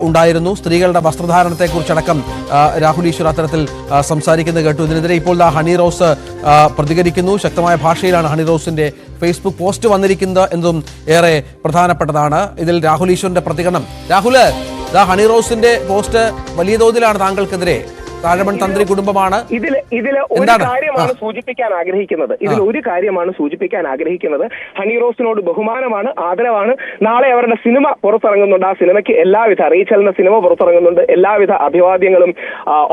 ഉണ്ടായിരുന്നു. സ്ത്രീകളുടെ വസ്ത്രധാരണത്തെക്കുറിച്ചടക്കം രാഹുൽ ഈശ്വർ അത്തരത്തിൽ സംസാരിക്കുന്നത് കേട്ടു. ഇതിനെതിരെ ഇപ്പോൾ ഹണി റോസ് പ്രതികരിക്കുന്നു. ശക്തമായ ഭാഷയിലാണ് ഹണി റോസിന്റെ ഫേസ്ബുക്ക് പോസ്റ്റ് വന്നിരിക്കുന്നത് എന്നതും ഏറെ പ്രധാനപ്പെട്ടതാണ്. ഇതിൽ രാഹുൽ ഈശ്വറിന്റെ പ്രതികരണം. രാഹുൽ, ഹണി റോസിന്റെ പോസ്റ്റ് വലിയ തോതിലാണ് താങ്കൾക്കെതിരെ. താഴമൺ തന്ത്രി കുടുംബമാണ്. ഇതിൽ ഒരു കാര്യമാണ് സൂചിപ്പിക്കാൻ ആഗ്രഹിക്കുന്നത് ഹണി റോസിനോട് ബഹുമാനമാണ്, ആദരവാണ്. നാളെ അവരുടെ സിനിമ പുറത്തിറങ്ങുന്നുണ്ട്. ആ സിനിമയ്ക്ക് എല്ലാവിധ റീച്ചലിന്റെ സിനിമ പുറത്തിറങ്ങുന്നുണ്ട്. എല്ലാവിധ അഭിവാദ്യങ്ങളും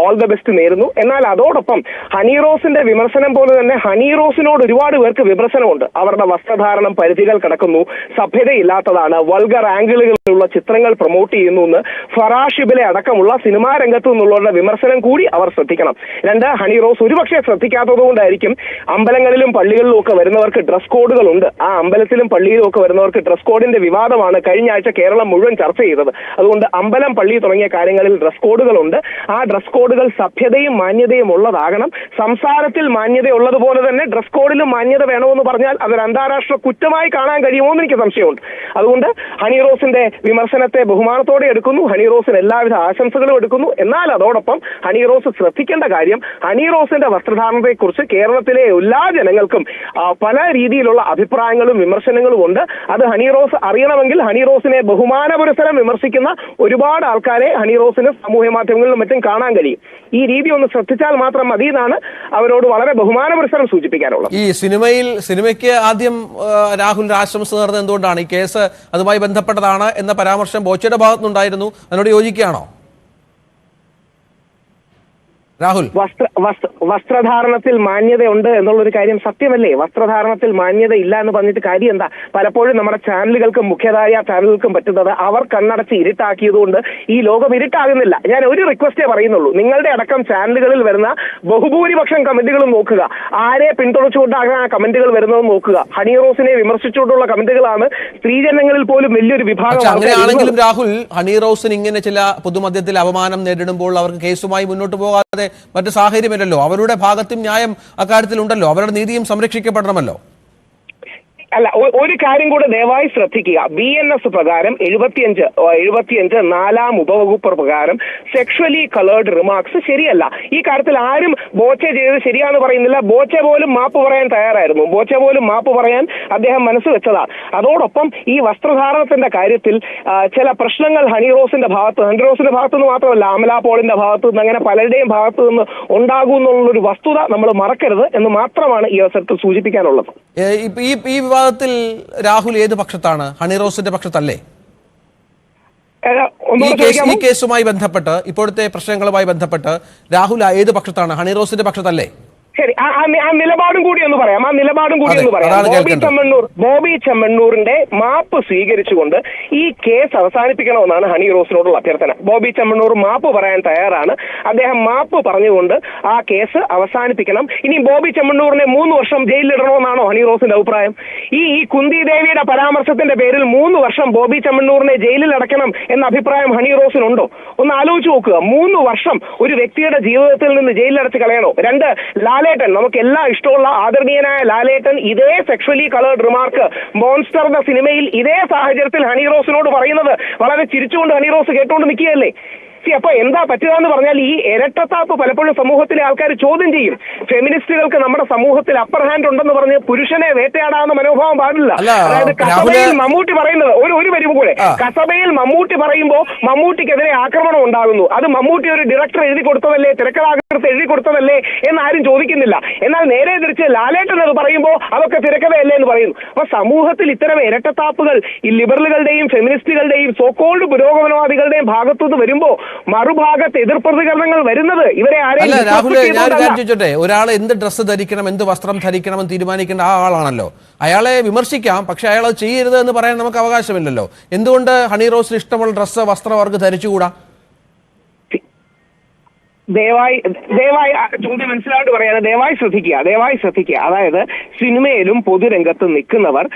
ഓൾ ദ ബെസ്റ്റ് നേരുന്നു. എന്നാൽ അതോടൊപ്പം ഹണി റോസിന്റെ വിമർശനം പോലെ തന്നെ ഹണി റോസിനോട് ഒരുപാട് പേർക്ക് വിമർശനമുണ്ട്. അവരുടെ വസ്ത്രധാരണം പരിധികൾ കടക്കുന്നു, സഭ്യതയില്ലാത്തതാണ്, വൾഗർ ആംഗിളുകളിലുള്ള ചിത്രങ്ങൾ പ്രൊമോട്ട് ചെയ്യുന്നു എന്ന് ഫറാഷിബിലെ അടക്കമുള്ള സിനിമാ രംഗത്തു നിന്നുള്ളവരുടെ വിമർശനം കൂടി അവർ ശ്രദ്ധിക്കണം. രണ്ട്, ഹണി റോസ് ഒരുപക്ഷെ ശ്രദ്ധിക്കാത്തത് കൊണ്ടായിരിക്കും അമ്പലങ്ങളിലും പള്ളികളിലും ഒക്കെ വരുന്നവർക്ക് ഡ്രസ് കോഡുകളുണ്ട്. ആ അമ്പലത്തിലും പള്ളിയിലും ഒക്കെ വരുന്നവർക്ക് ഡ്രസ് കോഡിന്റെ വിവാദമാണ് കഴിഞ്ഞ ആഴ്ച കേരളം മുഴുവൻ ചർച്ച ചെയ്തത്. അതുകൊണ്ട് അമ്പലം, പള്ളി തുടങ്ങിയ കാര്യങ്ങളിൽ ഡ്രസ് കോഡുകളുണ്ട്. ആ ഡ്രസ് കോഡുകൾ സഭ്യതയും മാന്യതയും ഉള്ളതാകണം. സംസാരത്തിൽ മാന്യത ഉള്ളതുപോലെ തന്നെ ഡ്രസ് കോഡിലും മാന്യത വേണമെന്ന് പറഞ്ഞാൽ അതൊരു അന്താരാഷ്ട്ര കുറ്റമായി കാണാൻ കഴിയുമോ എന്ന് എനിക്ക് സംശയമുണ്ട്. അതുകൊണ്ട് ഹണി റോസിന്റെ വിമർശനത്തെ ബഹുമാനത്തോടെ എടുക്കുന്നു. ഹണി റോസിന് എല്ലാവിധ ആശംസകളും എടുക്കുന്നു. എന്നാൽ അതോടൊപ്പം ഹണി റോസ് ശ്രദ്ധിക്കേണ്ട കാര്യം, ഹണി റോസിന്റെ വസ്ത്രധാരണത്തെക്കുറിച്ച് കേരളത്തിലെ എല്ലാ ജനങ്ങൾക്കും പല രീതിയിലുള്ള അഭിപ്രായങ്ങളും വിമർശനങ്ങളും ഉണ്ട്. അത് ഹണി റോസ് അറിയണമെങ്കിൽ ഹണി റോസിനെ ബഹുമാനപുരസരം വിമർശിക്കുന്ന ഒരുപാട് ആൾക്കാരെ ഹണി റോസിന് സാമൂഹ്യ മാധ്യമങ്ങളിലും മറ്റും കാണാൻ കഴിയും. ഈ രീതി ഒന്ന് ശ്രദ്ധിച്ചാൽ മാത്രം മതി എന്നാണ് അവരോട് വളരെ ബഹുമാനപുരസരം സൂചിപ്പിക്കാനുള്ളത്. ഈ സിനിമയ്ക്ക് ആദ്യം രാഹുൽ ആശംസ നേർന്നത് എന്തുകൊണ്ടാണ്? ഈ കേസ് അതുമായി ബന്ധപ്പെട്ടതാണ് എന്ന പരാമർശം ബോച്ചയുടെ ഭാഗത്തുനിന്നുണ്ടായിരുന്നു. അതിനോട് യോജിക്കുകയാണോ രാഹുൽ? വസ്ത്രധാരണത്തിൽ മാന്യത ഉണ്ട് എന്നുള്ളൊരു കാര്യം സത്യമല്ലേ? വസ്ത്രധാരണത്തിൽ മാന്യത ഇല്ല എന്ന് പറഞ്ഞിട്ട് കാര്യം എന്താ? പലപ്പോഴും നമ്മുടെ ചാനലുകൾക്കും മുഖ്യധാര ചാനലുകൾക്കും പറ്റുന്നത് അവർ കണ്ണടച്ച് ഇരുട്ടാക്കിയതുകൊണ്ട് ഈ ലോകം ഇരുട്ടാകുന്നില്ല. ഞാൻ ഒരു റിക്വസ്റ്റേ പറയുന്നുള്ളൂ. നിങ്ങളുടെ അടക്കം ചാനലുകളിൽ വരുന്ന ബഹുഭൂരിപക്ഷം കമന്റുകളും നോക്കുക. ആരെ പിന്തുണച്ചുകൊണ്ടാണ് ആ കമന്റുകൾ വരുന്നത് നോക്കുക. ഹണി റോസിനെ വിമർശിച്ചുകൊണ്ടുള്ള കമന്റുകളാണ് സ്ത്രീജനങ്ങളിൽ പോലും വലിയൊരു വിഭാഗം. അങ്ങനെയാണെങ്കിലും രാഹുൽ, ഹണി റോസിന് ഇങ്ങനെ ചില പൊതുമധ്യത്തിൽ അപമാനം നേരിടുമ്പോൾ അവർക്ക് കേസുമായി മുന്നോട്ട് പോകാതെ മറ്റു സാഹചര്യമില്ലല്ലോ. അവരുടെ ഭാഗത്തും ന്യായം അക്കാര്യത്തിൽ ഉണ്ടല്ലോ. അവരുടെ നീതിയും സംരക്ഷിക്കപ്പെടണമല്ലോ. അല്ല, ഒരു കാര്യം കൂടെ ദയവായി ശ്രദ്ധിക്കുക. BNS പ്രകാരം 75 4-ാം ഉപവകുപ്പ് പ്രകാരം സെക്ഷലി കളേർഡ് റിമാർക്സ് ശരിയല്ല. ഈ കാര്യത്തിൽ ആരും ബോച്ചെ ചെയ്ത് ശരിയാന്ന് പറയുന്നില്ല. ബോച്ചെ പോലും മാപ്പ് പറയാൻ തയ്യാറായിരുന്നു. ബോച്ചെ പോലും മാപ്പ് പറയാൻ അദ്ദേഹം മനസ്സ് വെച്ചതാണ്. അതോടൊപ്പം ഈ വസ്ത്രധാരണത്തിന്റെ കാര്യത്തിൽ ചില പ്രശ്നങ്ങൾ ഹണി റോസിന്റെ ഭാഗത്ത് നിന്ന് മാത്രമല്ല, അമല പോളിന്റെ ഭാഗത്തു നിന്ന്, അങ്ങനെ പലരുടെയും ഭാഗത്തു നിന്ന് ഉണ്ടാകും എന്നുള്ളൊരു വസ്തുത നമ്മൾ മറക്കരുത് എന്ന് മാത്രമാണ് ഈ അവസരത്തിൽ സൂചിപ്പിക്കാനുള്ളത്. ഈ വിവാദത്തിൽ രാഹുൽ ഏത് പക്ഷത്താണ്? ഹണി റോസിന്റെ പക്ഷത്തല്ലേ? ഈ കേസുമായി ബന്ധപ്പെട്ട്, ഇപ്പോഴത്തെ പ്രശ്നങ്ങളുമായി ബന്ധപ്പെട്ട് രാഹുൽ ഏത് പക്ഷത്താണ്? ഹണി റോസിന്റെ പക്ഷത്തല്ലേ? ശരി, ആ നിലപാടും കൂടി ഒന്ന് പറയാം. ബോബി ചെമ്മണ്ണൂരിന്റെ മാപ്പ് സ്വീകരിച്ചുകൊണ്ട് ഈ കേസ് അവസാനിപ്പിക്കണമെന്നാണ് ഹണി റോസിനോടുള്ള അഭ്യർത്ഥന. ബോബി ചെമ്മണ്ണൂർ മാപ്പ് പറയാൻ തയ്യാറാണ്. അദ്ദേഹം മാപ്പ് പറഞ്ഞുകൊണ്ട് ആ കേസ് അവസാനിപ്പിക്കണം. ഇനി ബോബി ചെമ്മണ്ണൂരിനെ 3 വർഷം ജയിലിലിടണമെന്നാണോ ഹണി റോസിന്റെ അഭിപ്രായം? ഈ കുന്തി ദേവിയുടെ പരാമർശത്തിന്റെ പേരിൽ 3 വർഷം ബോബി ചെമ്മണ്ണൂരിനെ ജയിലിൽ അടയ്ക്കണം എന്ന അഭിപ്രായം ഹണി റോസിനുണ്ടോ? ഒന്ന് ആലോചിച്ച് നോക്കുക. 3 വർഷം ഒരു വ്യക്തിയുടെ ജീവിതത്തിൽ നിന്ന് ജയിലിലടച്ച് കളയണോ? 2, ലാലേട്ടൻ, നമുക്ക് എല്ലാം ഇഷ്ടമുള്ള ആദരണീയനായ ലാലേട്ടൻ ഇതേ സെക്ഷലി കളേർഡ് റിമാർക്ക് മോൺസ്റ്റർ എന്ന സിനിമയിൽ ഇതേ സാഹചര്യത്തിൽ ഹണി റോസിനോട് പറയുന്നത് വളരെ ചിരിച്ചുകൊണ്ട് ഹണി റോസ് കേട്ടുകൊണ്ട് നിൽക്കുകയല്ലേ? അപ്പൊ എന്താ പറ്റുക എന്ന് പറഞ്ഞാൽ ഈ ഇരട്ടത്താപ്പ് പലപ്പോഴും സമൂഹത്തിലെ ആൾക്കാർ ചോദ്യം ചെയ്യും. ഫെമിനിസ്റ്റുകൾക്ക് നമ്മുടെ സമൂഹത്തിൽ അപ്പർ ഹാൻഡ് ഉണ്ടെന്ന് പറഞ്ഞ് പുരുഷനെ വേട്ടയാടാവുന്ന മനോഭാവം പാടില്ല. അതായത് കസബയിൽ മമ്മൂട്ടി പറയുന്നത് ഒരു വരി കൂടെ, കസബയിൽ മമ്മൂട്ടി പറയുമ്പോൾ മമ്മൂട്ടിക്കെതിരെ ആക്രമണം ഉണ്ടാകുന്നു. അത് മമ്മൂട്ടി ഒരു ഡയറക്ടർ എഴുതി കൊടുത്തതല്ലേ, തിരക്കഥാകൃത്ത് എഴുതി കൊടുത്തതല്ലേ എന്നാരും ചോദിക്കുന്നില്ല. എന്നാൽ നേരെ തിരിച്ച് ലാലേട്ടൻ അത് പറയുമ്പോൾ അതൊക്കെ തിരക്കഥയല്ലേ എന്ന് പറയുന്നു. അപ്പൊ സമൂഹത്തിൽ ഇത്തരം ഇരട്ടത്താപ്പുകൾ ഈ ലിബറലുകളുടെയും ഫെമിനിസ്റ്റുകളുടെയും സോക്കോൾഡ് പുരോഗമനവാദികളുടെയും ഭാഗത്തുനിന്ന് വരുമ്പോ മറുഭാഗത്ത് എതിർപ്രതികരണങ്ങൾ വരുന്നത് ഇവരെ ചോദിച്ചോട്ടെ, ഒരാൾ എന്ത് ഡ്രസ്സ് ധരിക്കണം, എന്ത് വസ്ത്രം ധരിക്കണം തീരുമാനിക്കേണ്ട ആ ആളാണല്ലോ. അയാളെ വിമർശിക്കാം, പക്ഷെ അയാൾ അത് ചെയ്യരുത് എന്ന് പറയാൻ നമുക്ക് അവകാശമില്ലല്ലോ. എന്തുകൊണ്ട് ഹണി റോസിന് ഇഷ്ടമുള്ള ഡ്രസ്സ്, വസ്ത്രം അവർക്ക് ധരിച്ചുകൂടാ? ദയവായി ചോദ്യം മനസ്സിലായിട്ട് പറയാണ്. ദയവായി ശ്രദ്ധിക്കുക. അതായത് സിനിമയിലും പൊതുരംഗത്തും നിൽക്കുന്നവർ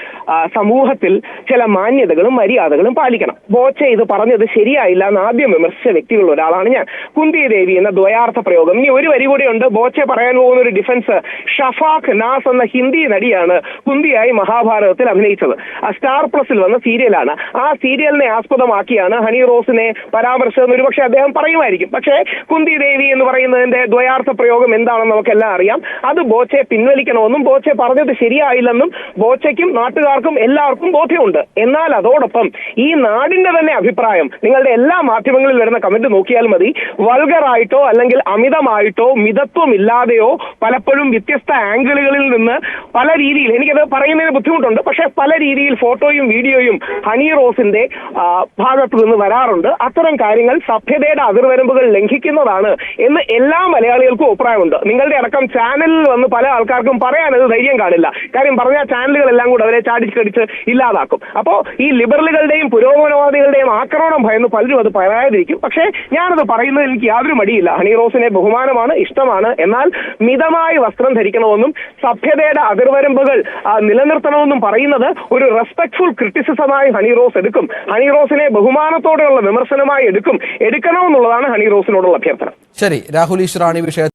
സമൂഹത്തിൽ ചില മാന്യതകളും മര്യാദകളും പാലിക്കണം. ബോച്ചെ ഇത് പറഞ്ഞത് ശരിയായില്ല എന്ന് ആദ്യം വിമർശിച്ച വ്യക്തികളിൽ ഒരാളാണ് ഞാൻ. കുന്തി ദേവി എന്ന ദ്വയാർത്ഥ പ്രയോഗം. ഇനി ഒരു വരി കൂടെയുണ്ട്. ബോച്ചെ പറയാൻ പോകുന്ന ഒരു ഡിഫൻസ്. ഷഫാഖ് നാസ് എന്ന ഹിന്ദി നടിയാണ് കുന്തിയായി മഹാഭാരതത്തിൽ അഭിനയിച്ചത്. സ്റ്റാർ പ്ലസിൽ വന്ന സീരിയലാണ്. ആ സീരിയലിനെ ആസ്പദമാക്കിയാണ് ഹണി റോസിനെ പരാമർശിച്ചതെന്ന് ഒരുപക്ഷെ അദ്ദേഹം പറയുമായിരിക്കും. പക്ഷേ കുന്തി ദേവി എന്ന് പറയുന്നതിന്റെ ദ്വയാർത്ഥ പ്രയോഗം എന്താണെന്ന് നമുക്കെല്ലാം അറിയാം. അത് ബോച്ചെ പിൻവലിക്കണമെന്നും ബോച്ചെ പറഞ്ഞത് ശരിയായില്ലെന്നും ബോച്ചയ്ക്കും നാട്ടുകാർക്കും എല്ലാവർക്കും ബോധ്യമുണ്ട്. എന്നാൽ അതോടൊപ്പം ഈ നാടിന്റെ തന്നെ അഭിപ്രായം, നിങ്ങളുടെ എല്ലാ മാധ്യമങ്ങളിൽ വരുന്ന കമന്റ് നോക്കിയാൽ മതി, വൾഗറായിട്ടോ അല്ലെങ്കിൽ അമിതമായിട്ടോ മിതത്വമില്ലാതെയോ പലപ്പോഴും വ്യത്യസ്ത ആംഗിളുകളിൽ നിന്ന് പല രീതിയിൽ, എനിക്കത് പറയുന്നതിന് ബുദ്ധിമുട്ടുണ്ട്, പക്ഷെ പല രീതിയിൽ ഫോട്ടോയും വീഡിയോയും ഹണി റോസിന്റെ ഭാഗത്തു നിന്ന് വരാറുണ്ട്. അത്തരം കാര്യങ്ങൾ സഭ്യതയുടെ അതിർവരമ്പുകൾ ലംഘിക്കുന്നതാണ് എന്ന് എല്ലാ മലയാളികൾക്കും അഭിപ്രായമുണ്ട്. നിങ്ങളുടെ അടക്കം ചാനലിൽ വന്ന് പല ആൾക്കാർക്കും പറയാനത് ധൈര്യം കാണില്ല. കാര്യം പറഞ്ഞ ചാനലുകളെല്ലാം കൂടെ അവരെ ചാടിക്കടിച്ച് ഇല്ലാതാക്കും. അപ്പോ ഈ ലിബറലുകളുടെയും പുരോഗമനവാദികളുടെയും ആക്രമണം ഭയന്ന് പലരും അത് പറയാതിരിക്കും. പക്ഷേ ഞാനത് പറയുന്നത് എനിക്ക് യാതൊരു മടിയില്ല. ഹണി റോസിനെ ബഹുമാനമാണ്, ഇഷ്ടമാണ്. എന്നാൽ മിതമായി വസ്ത്രം ധരിക്കണമെന്നും സഭ്യതയുടെ അതിർവരമ്പുകൾ നിലനിർത്തണമെന്നും പറയുന്നത് ഒരു റെസ്പെക്ട്ഫുൾ ക്രിറ്റിസിസമായി ഹണി റോസ് എടുക്കും. ഹണി റോസിനെ ബഹുമാനത്തോടെയുള്ള വിമർശനമായി എടുക്കണമെന്നുള്ളതാണ് ഹണി റോസിനോടുള്ള അഭ്യർത്ഥന. ശരി, രാഹുൽ ഈശ്വറാണ് ഈ വിഷയത്തിൽ